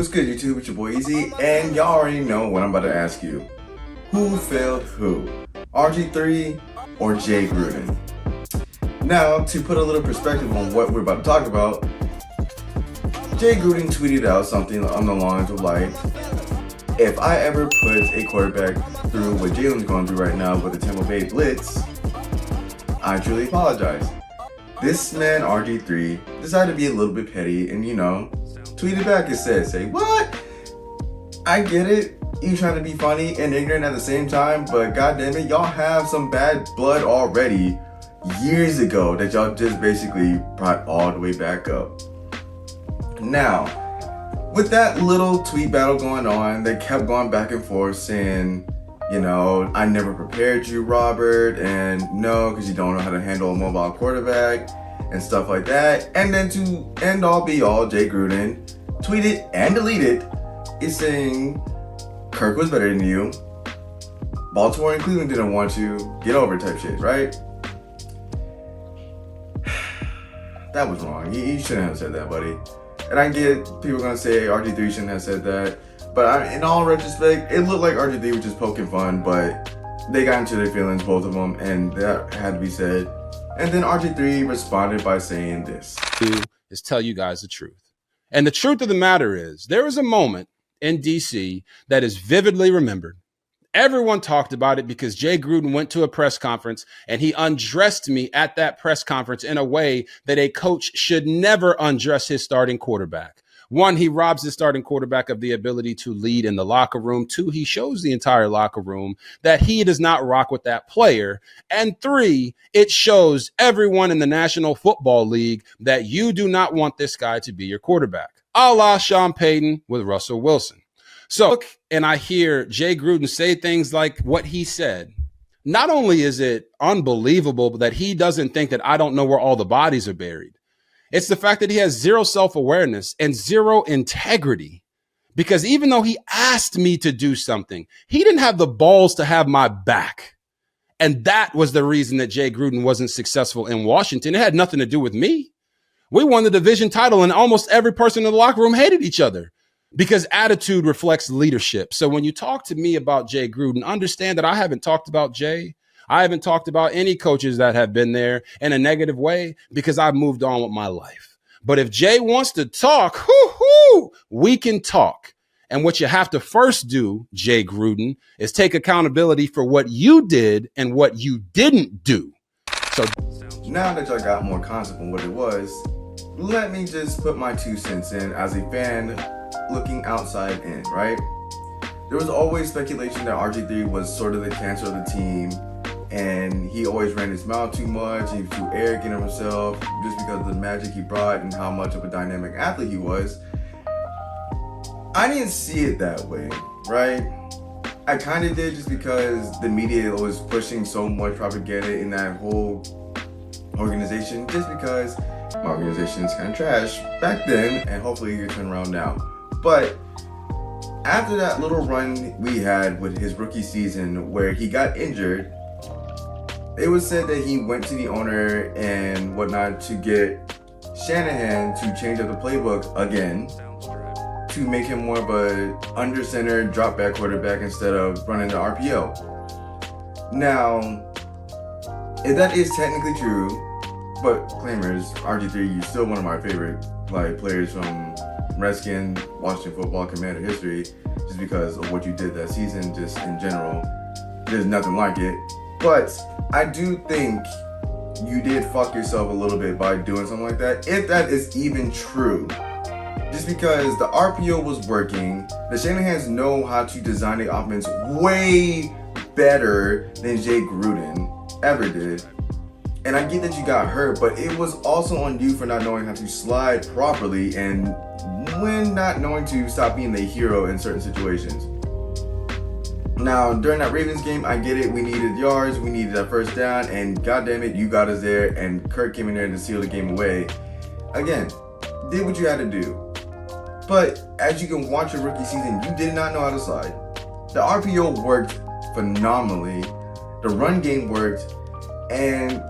What's good, YouTube? It's your boy Easy, and y'all already know what I'm about to ask you. Who failed who? RG3 or Jay Gruden? Now, to put a little perspective on what we're about to talk about, Jay Gruden tweeted out something on the lines of like, if I ever put a quarterback through what Jalen's going through right now with the Tampa Bay Blitz, I truly apologize. This man, RG3, decided to be a little bit petty and, tweeted back and said, say, what? I get it. You trying to be funny and ignorant at the same time, but goddammit, y'all have some bad blood already years ago that y'all just basically brought all the way back up. Now, with that little tweet battle going on, they kept going back and forth saying, I never prepared you, Robert, and no, because you don't know how to handle a mobile quarterback and stuff like that. And then to end all be all, Jay Gruden tweeted and deleted is saying Kirk was better than you. Baltimore and Cleveland didn't want you. Get over type shit, right? That was wrong. You shouldn't have said that, buddy. And I get people gonna say RG3 shouldn't have said that. But in all retrospect, it looked like RG3 was just poking fun, but they got into their feelings, both of them, and that had to be said. And then RG3 responded by saying this. Is tell you guys the truth. And the truth of the matter is, there was a moment in DC that is vividly remembered. Everyone talked about it because Jay Gruden went to a press conference and he undressed me at that press conference in a way that a coach should never undress his starting quarterback. One, he robs his starting quarterback of the ability to lead in the locker room. Two, he shows the entire locker room that he does not rock with that player. And three, it shows everyone in the National Football League that you do not want this guy to be your quarterback, a la Sean Payton with Russell Wilson. So look, and I hear Jay Gruden say things like what he said. Not only is it unbelievable that he doesn't think that I don't know where all the bodies are buried. It's the fact that he has zero self-awareness and zero integrity, because even though he asked me to do something, he didn't have the balls to have my back. And that was the reason that Jay Gruden wasn't successful in Washington. It had nothing to do with me. We won the division title and almost every person in the locker room hated each other because attitude reflects leadership. So when you talk to me about Jay Gruden, understand that I haven't talked about Jay. I haven't talked about any coaches that have been there in a negative way because I've moved on with my life. But if Jay wants to talk, we can talk. And what you have to first do, Jay Gruden, is take accountability for what you did and what you didn't do. So now that y'all got more concept on what it was, let me just put my 2 cents in as a fan looking outside in, right? There was always speculation that RG3 was sort of the cancer of the team, and he always ran his mouth too much. He was too arrogant of himself just because of the magic he brought and how much of a dynamic athlete he was. I didn't see it that way, right? I kind of did, just because the media was pushing so much propaganda in that whole organization, just because my organization is kind of trash back then, and hopefully you turn around now. But after that little run we had with his rookie season where he got injured, it was said that he went to the owner and whatnot to get Shanahan to change up the playbook again to make him more of a under center drop back quarterback instead of running the RPO. Now, if that is technically true, but claimers, RG3, you're still one of my favorite players from Redskin, Washington football, Commander history, just because of what you did that season, just in general. There's nothing like it. But I do think you did fuck yourself a little bit by doing something like that, if that is even true. Just because the RPO was working, the Shanahans know how to design the offense way better than Jay Gruden ever did. And I get that you got hurt, but it was also on you for not knowing how to slide properly and when not knowing to stop being the hero in certain situations. Now, during that Ravens game, I get it. We needed yards. We needed that first down. And goddammit, you got us there. And Kirk came in there to seal the game away. Again, did what you had to do. But as you can watch your rookie season, you did not know how to slide. The RPO worked phenomenally. The run game worked. And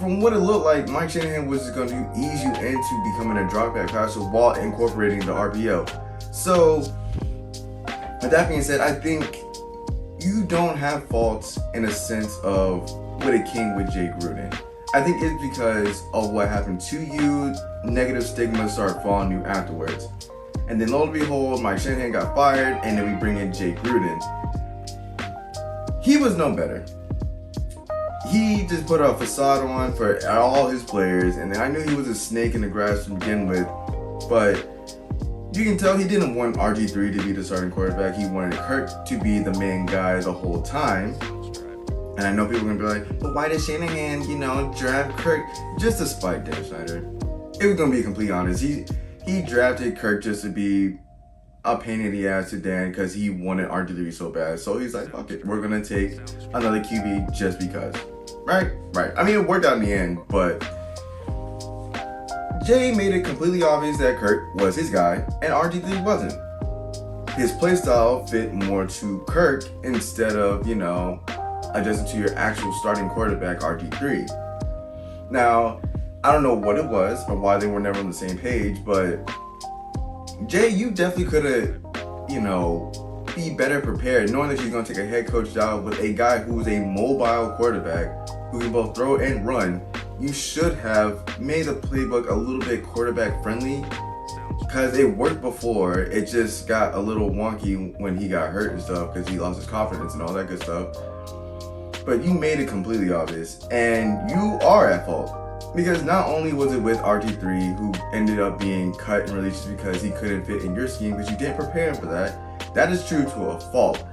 from what it looked like, Mike Shanahan was just going to ease you into becoming a drop back passer while incorporating the RPO. So, with that being said, I think you don't have faults in a sense of what it came with Jay Gruden. I think it's because of what happened to you, negative stigmas start following you afterwards. And then lo and behold, Mike Shanahan got fired, and then we bring in Jay Gruden. He was no better. He just put a facade on for all his players, and I knew he was a snake in the grass to begin with, but you can tell he didn't want RG3 to be the starting quarterback. He wanted Kirk to be the main guy the whole time. And I know people are going to be like, but why did Shanahan, draft Kirk just to spite Dan Snyder? It was going to be completely honest. He drafted Kirk just to be a pain in the ass to Dan because he wanted RG3 so bad. So he's like, fuck it, we're going to take another QB just because. Right. I mean, it worked out in the end, but Jay made it completely obvious that Kirk was his guy and RG3 wasn't. His playstyle fit more to Kirk instead of, adjusting to your actual starting quarterback, RG3. Now, I don't know what it was or why they were never on the same page, but Jay, you definitely could have, be better prepared knowing that you're going to take a head coach job with a guy who is a mobile quarterback who can both throw and run. You should have made the playbook a little bit quarterback friendly because it worked before. It just got a little wonky when he got hurt and stuff because he lost his confidence and all that good stuff. But you made it completely obvious, and you are at fault because not only was it with RG3 who ended up being cut and released because he couldn't fit in your scheme because you didn't prepare him for that. That is true to a fault.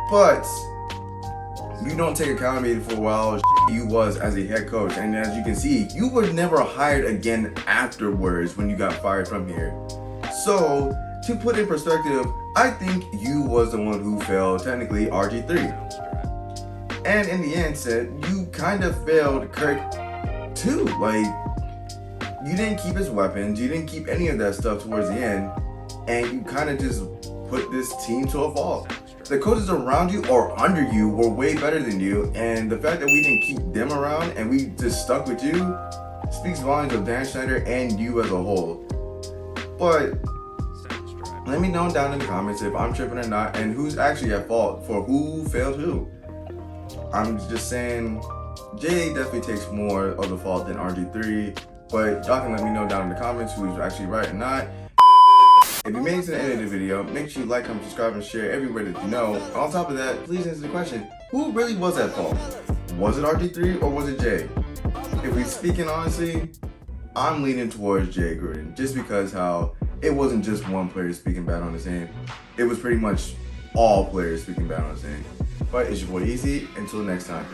But you don't take accountability for a while you was as a head coach, and as you can see, you were never hired again afterwards when you got fired from here. So to put in perspective, I think you was the one who failed technically RG3. And in the end, said you kind of failed Kirk too. Like, you didn't keep his weapons, you didn't keep any of that stuff towards the end, and you kind of just put this team to a fault. The coaches around you or under you were way better than you, and the fact that we didn't keep them around and we just stuck with you speaks volumes of Dan Snyder and you as a whole. But let me know down in the comments if I'm tripping or not, and who's actually at fault for who failed who. I'm just saying, Jay definitely takes more of the fault than RG3, but y'all can let me know down in the comments who's actually right or not. If you made it to the end of the video, make sure you like, comment, subscribe, and share everywhere that you know. On top of that, please answer the question, who really was at fault? Was it RG3 or was it Jay? If we're speaking honestly, I'm leaning towards Jay Gruden, just because how it wasn't just one player speaking bad on his team. It was pretty much all players speaking bad on his team. But it's your boy Easy. Until next time.